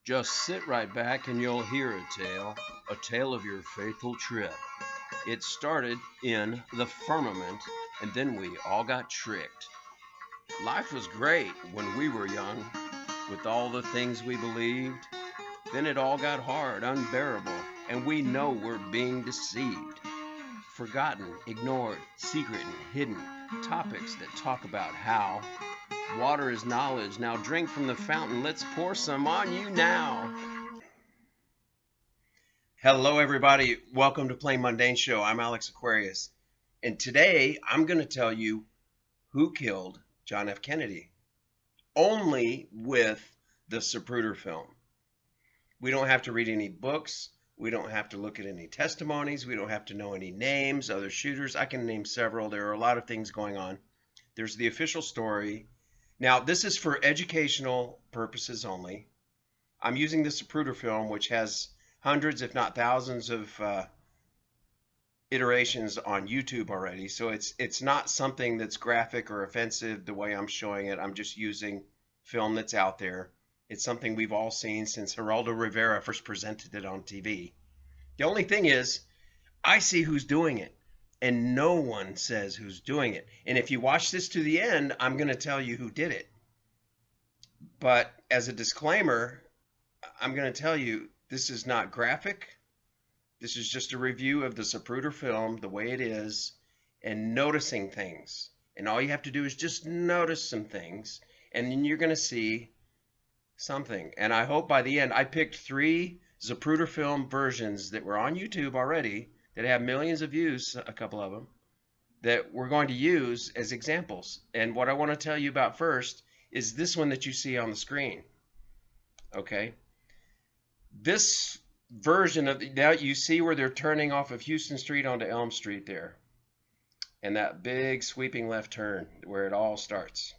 Just sit right back and you'll hear a tale of your faithful trip. It started in the firmament, and then we all got tricked. Life was great when we were young, with all the things we believed. Then it all got hard, unbearable, and we know we're being deceived. Forgotten, ignored, secret, and hidden. Topics that talk about how water is knowledge. Now drink from the fountain. Let's pour some on you now. Hello, everybody. Welcome to Plain Mundane Show. I'm Alex Aquarius. And today I'm going to tell you who killed John F. Kennedy. Only with the Zapruder film. We don't have to read any books. We don't have to look at any testimonies. We don't have to know any names, other shooters. I can name several. There are a lot of things going on. There's the official story. Now, this is for educational purposes only. I'm using the Zapruder film, which has hundreds, if not thousands, of iterations on YouTube already. So it's not something that's graphic or offensive the way I'm showing it. I'm just using film that's out there. It's something we've all seen since Geraldo Rivera first presented it on TV. The only thing is, I see who's doing it, and no one says who's doing it. And if you watch this to the end, I'm going to tell you who did it. But as a disclaimer, I'm going to tell you this is not graphic. This is just a review of the Zapruder film, the way it is, and noticing things. And all you have to do is just notice some things, and then you're going to see something. And I hope by the end, I picked 3 Zapruder film versions that were on YouTube already that have millions of views, a couple of them, that we're going to use as examples. And what I want to tell you about first is this one that you see on the screen. Okay? This version of, now you see where they're turning off of Houston Street onto Elm Street there. And that big sweeping left turn where it all starts.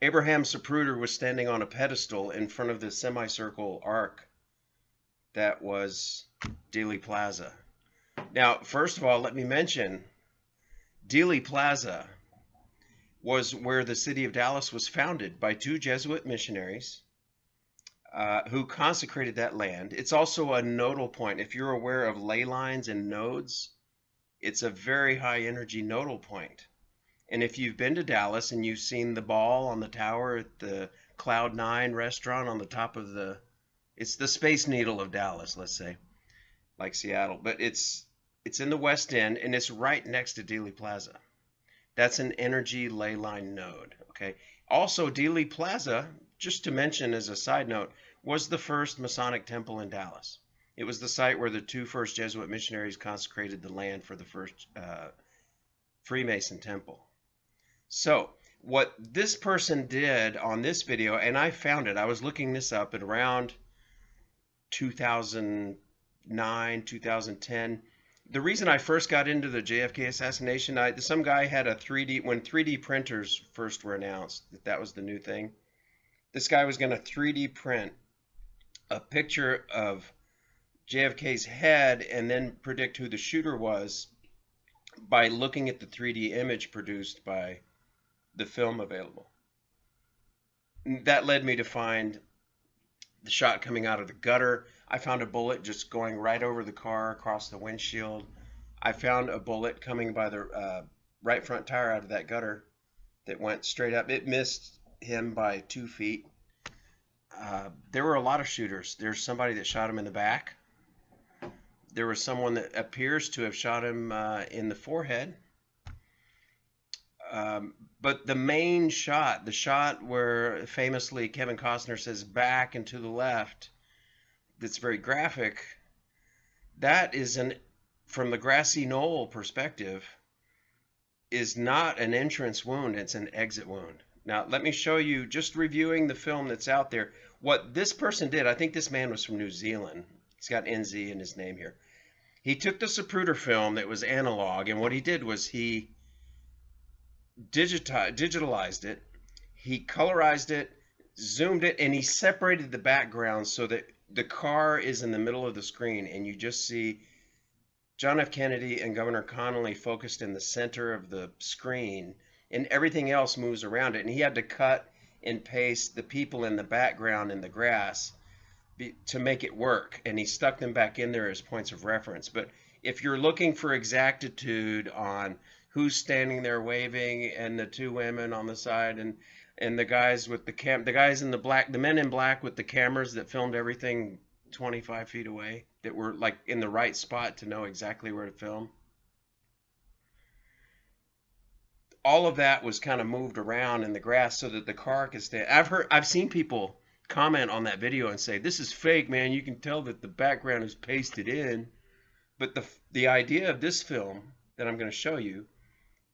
Abraham Zapruder was standing on a pedestal in front of the semicircle arc that was Dealey Plaza. Now, first of all, let me mention, Dealey Plaza was where the city of Dallas was founded by 2 Jesuit missionaries who consecrated that land. It's also a nodal point. If you're aware of ley lines and nodes, it's a very high energy nodal point. And if you've been to Dallas and you've seen the ball on the tower at the Cloud 9 restaurant on the top of it's the Space Needle of Dallas, let's say, like Seattle. But it's in the West End, and it's right next to Dealey Plaza. That's an energy ley line node, okay? Also, Dealey Plaza, just to mention as a side note, was the first Masonic temple in Dallas. It was the site where the 2 first Jesuit missionaries consecrated the land for the first Freemason temple. So what this person did on this video, and I found it, I was looking this up at around 2009, 2010. The reason I first got into the JFK assassination, some guy had a 3D, when 3D printers first were announced, that was the new thing. This guy was going to 3D print a picture of JFK's head and then predict who the shooter was by looking at the 3D image produced by the film available. That led me to find the shot coming out of the gutter. I found a bullet just going right over the car across the windshield. I found a bullet coming by the right front tire out of that gutter that went straight up. It missed him by 2 feet. There were a lot of shooters. There's somebody that shot him in the back. There was someone that appears to have shot him in the forehead. But the main shot, the shot where famously Kevin Costner says back and to the left, that's very graphic, that is from the grassy knoll perspective, is not an entrance wound, it's an exit wound. Now, let me show you, just reviewing the film that's out there, what this person did. I think this man was from New Zealand. He's got NZ in his name here. He took the Zapruder film that was analog, and what he did was he digitalized it, he colorized it, zoomed it, and he separated the background so that the car is in the middle of the screen, and you just see John F. Kennedy and Governor Connally focused in the center of the screen, and everything else moves around it. And he had to cut and paste the people in the background in the grass to make it work, and he stuck them back in there as points of reference. But if you're looking for exactitude on who's standing there waving and the two women on the side and the guys with the guys in the black, the men in black with the cameras that filmed everything 25 feet away, that were like in the right spot to know exactly where to film. All of that was kind of moved around in the grass so that the car could stand. I've seen people comment on that video and say, this is fake, man. You can tell that the background is pasted in. But the idea of this film that I'm going to show you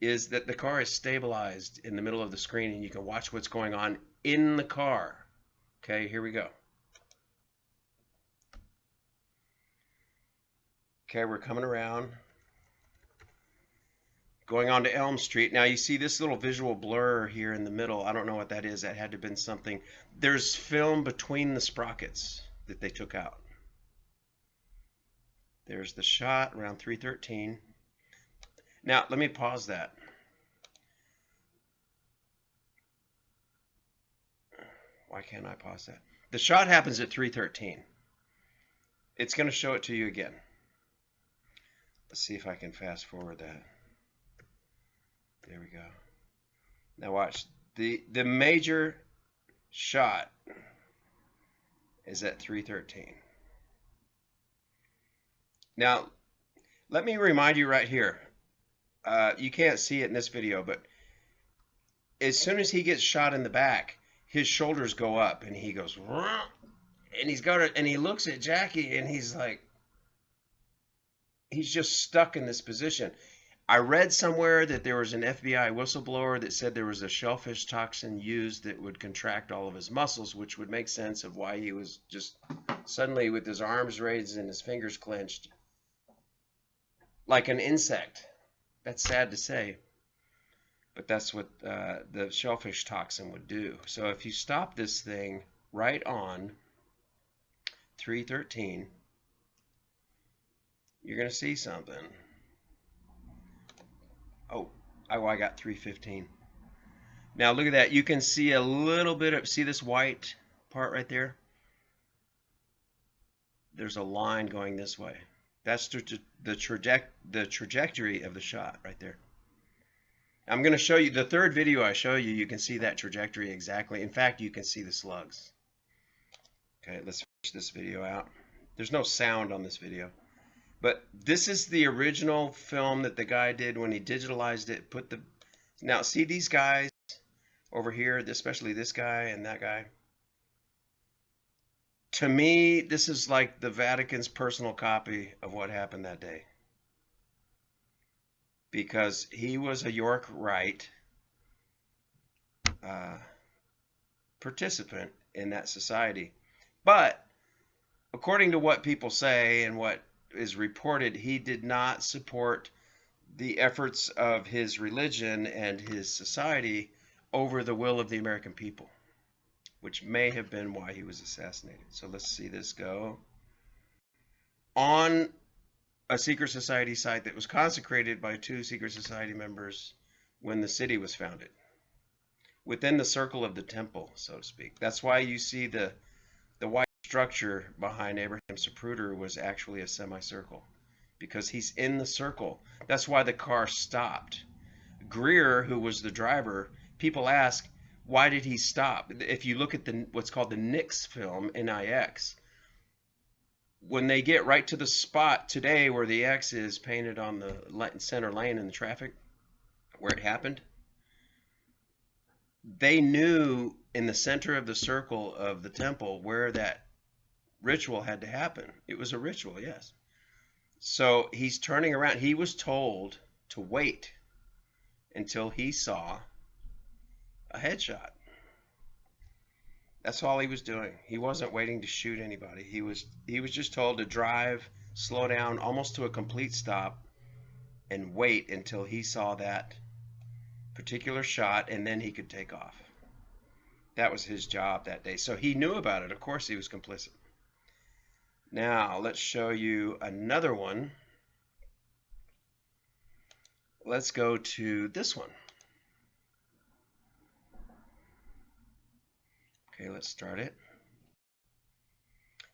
is that the car is stabilized in the middle of the screen and you can watch what's going on in the car. Okay, here we go. Okay, we're coming around, going on to Elm Street. Now you see this little visual blur here in the middle. I don't know what that is. That had to have been something. There's film between the sprockets that they took out. There's the shot around 3:13. Now let me pause that. Why can't I pause that? The shot happens at 3:13. It's going to show it to you again. Let's see if I can fast forward that. There we go. Now watch. The major shot is at 3:13. Now, let me remind you right here. You can't see it in this video, but as soon as he gets shot in the back, his shoulders go up and he goes, and he's got it, and he looks at Jackie and he's like, he's just stuck in this position. I read somewhere that there was an FBI whistleblower that said there was a shellfish toxin used that would contract all of his muscles, which would make sense of why he was just suddenly with his arms raised and his fingers clenched like an insect. That's sad to say, but that's what the shellfish toxin would do. So if you stop this thing right on 3:13, you're going to see something. Oh, I got 3:15. Now look at that. You can see a little bit of, see this white part right there? There's a line going this way. That's the trajectory of the shot right there. I'm going to show you, the third video I show you, you can see that trajectory exactly. In fact, you can see the slugs. Okay, let's finish this video out. There's no sound on this video. But this is the original film that the guy did when he digitalized it. Now see these guys over here, especially this guy and that guy. To me, this is like the Vatican's personal copy of what happened that day. Because he was a York Rite participant in that society. But according to what people say and what is reported, he did not support the efforts of his religion and his society over the will of the American people, which may have been why he was assassinated. So let's see this go. On a secret society site that was consecrated by two secret society members when the city was founded, within the circle of the temple, so to speak. That's why you see the white structure behind Abraham Zapruder was actually a semicircle, because he's in the circle. That's why the car stopped. Greer, who was the driver, people ask, why did he stop? If you look at what's called the Nix film, N-I-X, when they get right to the spot today where the X is painted on the center lane in the traffic, where it happened, they knew in the center of the circle of the temple where that ritual had to happen. It was a ritual, yes. So he's turning around. He was told to wait until he saw a headshot. That's all he was doing. He wasn't waiting to shoot anybody. He was just told to drive, slow down almost to a complete stop, and wait until he saw that particular shot, and then he could take off. That was his job that day. So he knew about it. Of course he was complicit. Now let's show you another one. Let's go to this one. Okay, let's start it.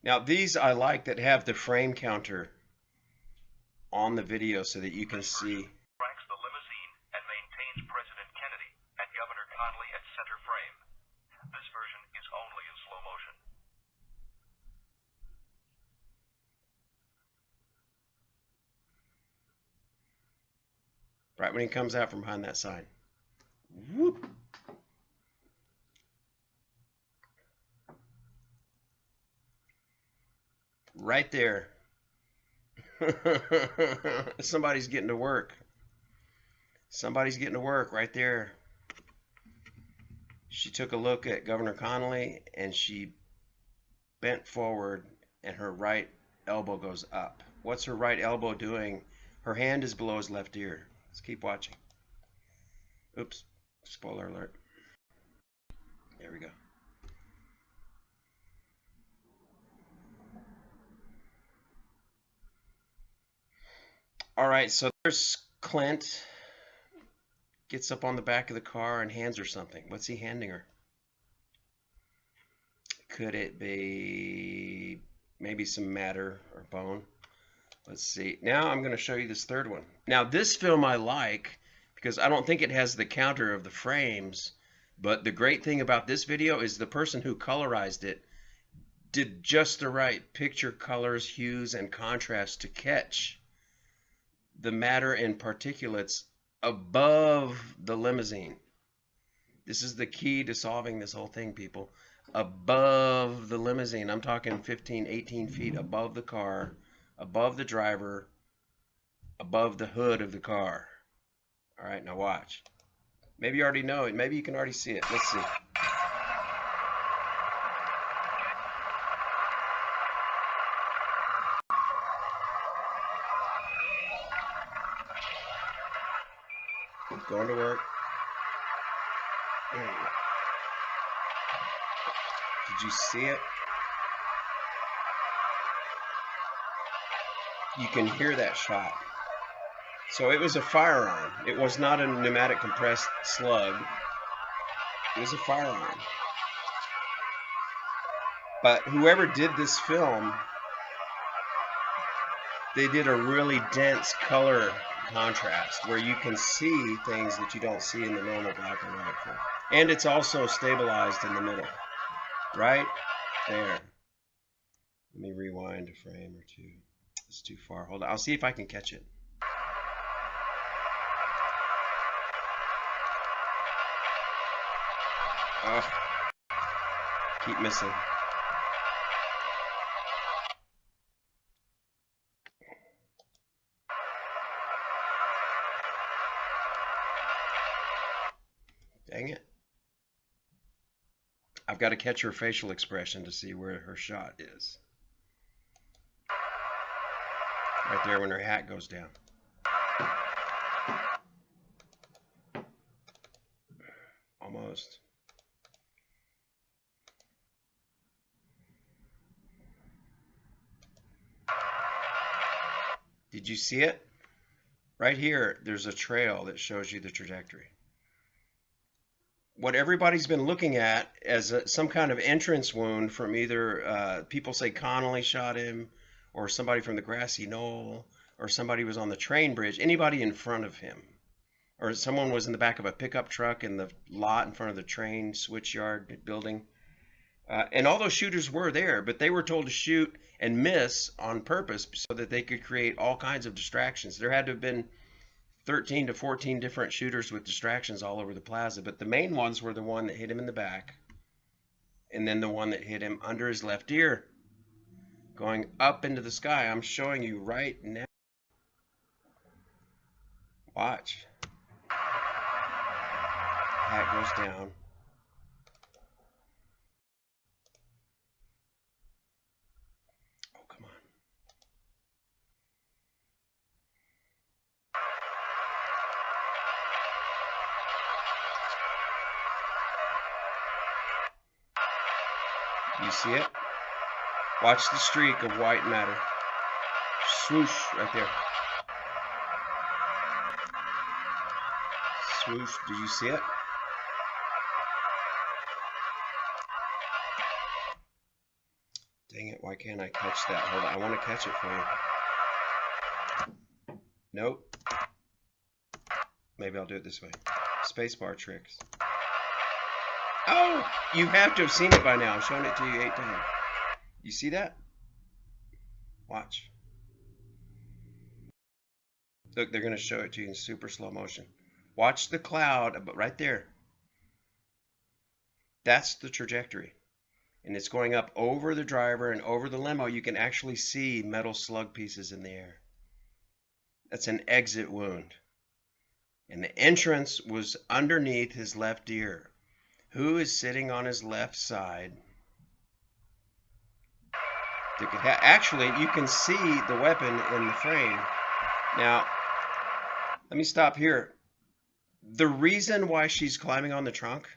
Now these I like that have the frame counter on the video so that you can see. Tracks the limousine and maintains President Kennedy and Governor Connally at center frame. This version is only in slow motion. Right when he comes out from behind that sign. Whoop. Right there. Somebody's getting to work. Somebody's getting to work right there. She took a look at Governor Connally and she bent forward and her right elbow goes up. What's her right elbow doing? Her hand is below his left ear. Let's keep watching. Oops. Spoiler alert. There we go. All right, so there's Clint. Gets up on the back of the car and hands her something. What's he handing her? Could it be maybe some matter or bone? Let's see. Now I'm going to show you this third one. Now this film I like because I don't think it has the counter of the frames, but the great thing about this video is the person who colorized it did just the right picture, colors, hues, and contrast to catch the matter and particulates above the limousine. This is the key to solving this whole thing, people. Above the limousine. I'm talking 15, 18 feet above the car, above the driver, above the hood of the car. All right, now watch. Maybe you already know it. Maybe you can already see it. Let's see. Going to work. There you go. Did you see it? You can hear that shot. So it was a firearm. It was not a pneumatic compressed slug. It was a firearm. But whoever did this film, they did a really dense color contrast where you can see things that you don't see in the normal black and white film. And it's also stabilized in the middle. Right there. Let me rewind a frame or two. It's too far. Hold on. I'll see if I can catch it. Oh, keep missing. Dang it. I've got to catch her facial expression to see where her shot is. Right there when her hat goes down. Almost. Did you see it? Right here, there's a trail that shows you the trajectory. What everybody's been looking at as some kind of entrance wound from either people say Connally shot him, or somebody from the grassy knoll, or somebody was on the train bridge, anybody in front of him, or someone was in the back of a pickup truck in the lot in front of the train switchyard building. And all those shooters were there, but they were told to shoot and miss on purpose so that they could create all kinds of distractions. There had to have been 13 to 14 different shooters with distractions all over the plaza, but the main ones were the one that hit him in the back, and then the one that hit him under his left ear, going up into the sky. I'm showing you right now. Watch. Hat goes down. Oh, come on. You see it? Watch the streak of white matter. Swoosh right there. Swoosh. Did you see it? Dang it, why can't I catch that? Hold on, I want to catch it for you. Nope. Maybe I'll do it this way. Spacebar tricks. Oh! You have to have seen it by now. I'm showing it to you 8 times. You see that? Watch. Look, they're going to show it to you in super slow motion. Watch the cloud, but right there. That's the trajectory. And it's going up over the driver and over the limo. You can actually see metal slug pieces in the air. That's an exit wound. And the entrance was underneath his left ear. Who is sitting on his left side? Actually, you can see the weapon in the frame. Now, let me stop here. The reason why she's climbing on the trunk,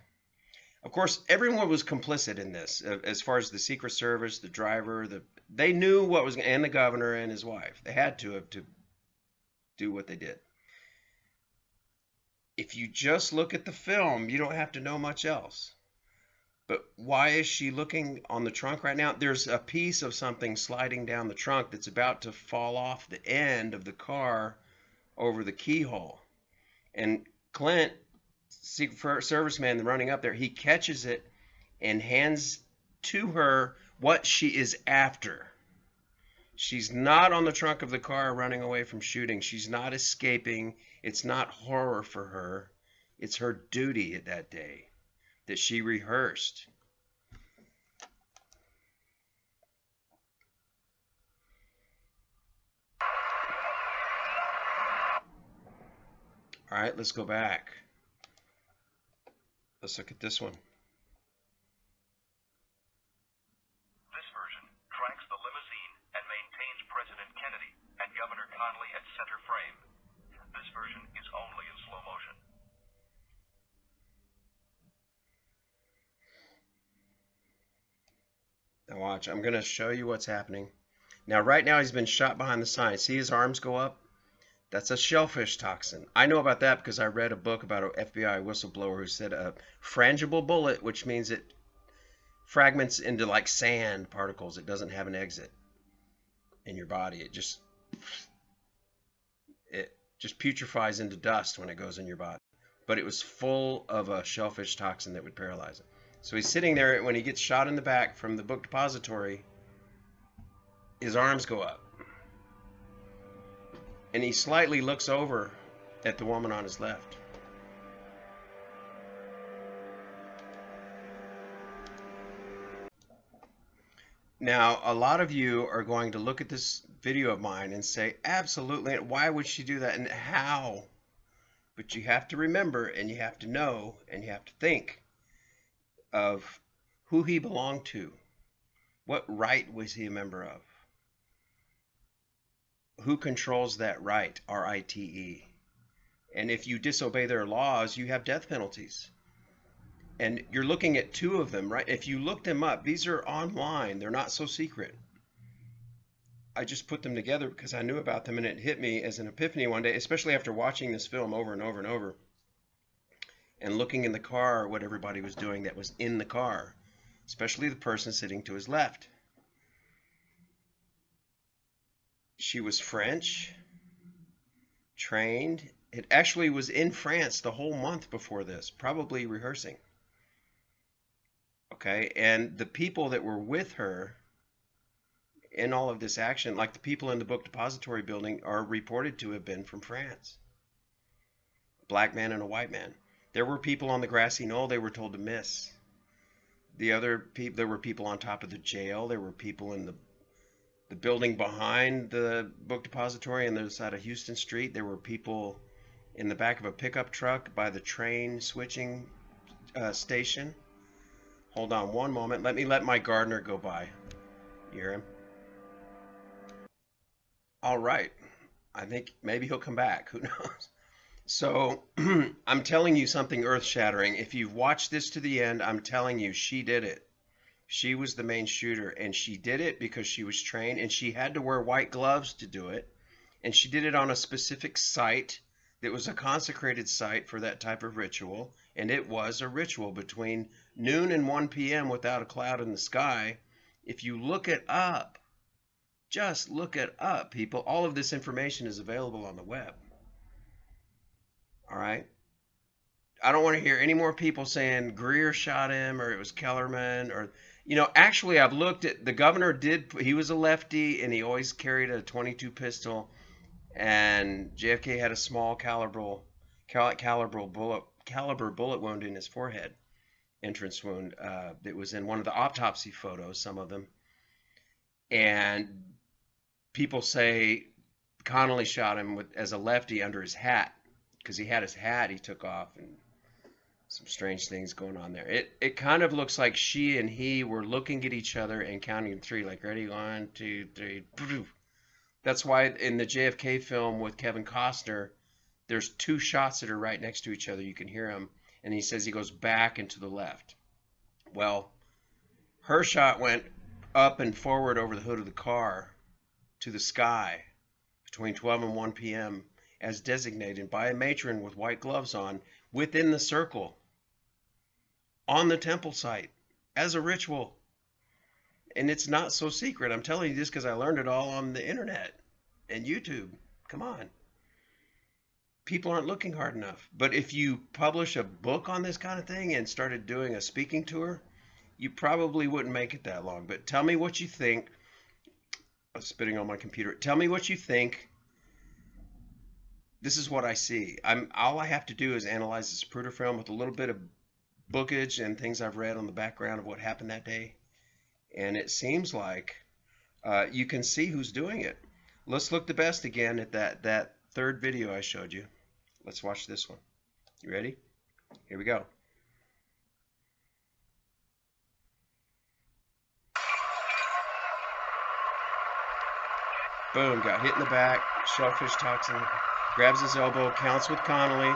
of course, everyone was complicit in this, as far as the Secret Service, the driver, they knew what was, and the governor and his wife. They had to do what they did. If you just look at the film, you don't have to know much else. But why is she looking on the trunk right now? There's a piece of something sliding down the trunk that's about to fall off the end of the car over the keyhole. And Clint, Secret Service man running up there, he catches it and hands to her what she is after. She's not on the trunk of the car running away from shooting. She's not escaping. It's not horror for her. It's her duty that day that she rehearsed. All right, let's go back. Let's look at this one. This version tracks the limousine and maintains President Kennedy and Governor Connally at center frame. This version is only in slow motion. Now watch, I'm going to show you what's happening. Now right now he's been shot behind the sign. See his arms go up? That's a shellfish toxin. I know about that because I read a book about an FBI whistleblower who said a frangible bullet, which means it fragments into like sand particles. It doesn't have an exit in your body. It just putrefies into dust when it goes in your body. But it was full of a shellfish toxin that would paralyze it. So he's sitting there. When he gets shot in the back from the book depository, his arms go up. And he slightly looks over at the woman on his left. Now, a lot of you are going to look at this video of mine and say, absolutely, why would she do that and how? But you have to remember, and you have to know, and you have to think of who he belonged to. What right was he a member of? Who controls that right? R-I-T-E. And if you disobey their laws, you have death penalties. And you're looking at 2 of them, right? If you look them up, these are online. They're not so secret. I just put them together because I knew about them, and it hit me as an epiphany one day, especially after watching this film over and over and over and looking in the car what everybody was doing that was in the car, especially the person sitting to his left. She was French, trained. It actually was in France the whole month before this, probably rehearsing. Okay, and the people that were with her in all of this action, like the people in the book depository building, are reported to have been from France. A black man and a white man. There were people on the grassy knoll they were told to miss. There were people on top of the jail. There were people in the building behind the book depository on the other side of Houston Street. There were people in the back of a pickup truck by the train switching station. Hold on one moment. Let me let my gardener go by. You hear him? All right. I think maybe he'll come back. Who knows? So I'm telling you something earth-shattering. If you've watched this to the end, I'm telling you she did it. She was the main shooter, and she did it because she was trained, and she had to wear white gloves to do it. And she did it on a specific site that was a consecrated site for that type of ritual. And it was a ritual between noon and 1 p.m. without a cloud in the sky. If you look it up, just look it up, people. All of this information is available on the web. All right? I don't want to hear any more people saying Greer shot him or it was Kellerman or, actually I've looked at, the governor he was a lefty and he always carried a .22 pistol, and JFK had a small caliber bullet wound in his forehead, entrance wound, that was in one of the autopsy photos, some of them. And people say Connolly shot him as a lefty under his hat, because he had his hat he took off, and some strange things going on there. It kind of looks like she and he were looking at each other and counting three, like ready, 1, 2, 3. That's why in the JFK film with Kevin Costner, there's two shots that are right next to each other. You can hear him, and he says he goes back and to the left. Well, her shot went up and forward over the hood of the car to the sky between 12 and 1 p.m. as designated by a matron with white gloves on within the circle on the temple site as a ritual. And it's not so secret. I'm telling you this because I learned it all on the internet and YouTube. Come on. People aren't looking hard enough. But if you publish a book on this kind of thing and started doing a speaking tour, you probably wouldn't make it that long. But tell me what you think. I'm spitting on my computer. Tell me what you think. This is what I see. All I have to do is analyze the Zapruder film with a little bit of bookage and things I've read on the background of what happened that day. And it seems like you can see who's doing it. Let's look the best again at that third video I showed you. Let's watch this one. You ready? Here we go. Boom, got hit in the back, shellfish toxin, grabs his elbow, counts with Connolly.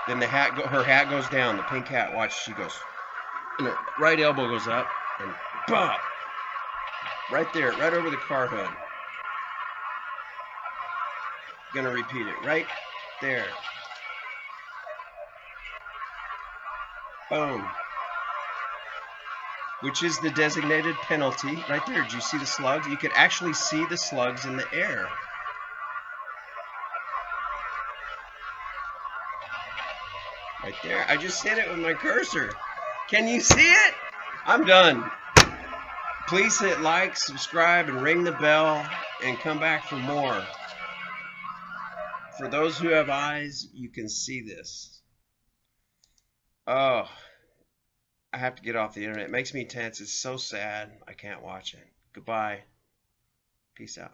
Then her hat goes down, the pink hat. Watch, she goes, and her right elbow goes up, and bop! Right there, right over the car hood. Gonna repeat it, right there. Boom. Which is the designated penalty. Right there, did you see the slugs? You could actually see the slugs in the air. Right there, I just hit it with my cursor. Can you see it? I'm done. Please hit like, subscribe, and ring the bell, and come back for more. For those who have eyes, you can see this. Oh, I have to get off the internet. It makes me tense. It's so sad. I can't watch it. Goodbye. Peace out.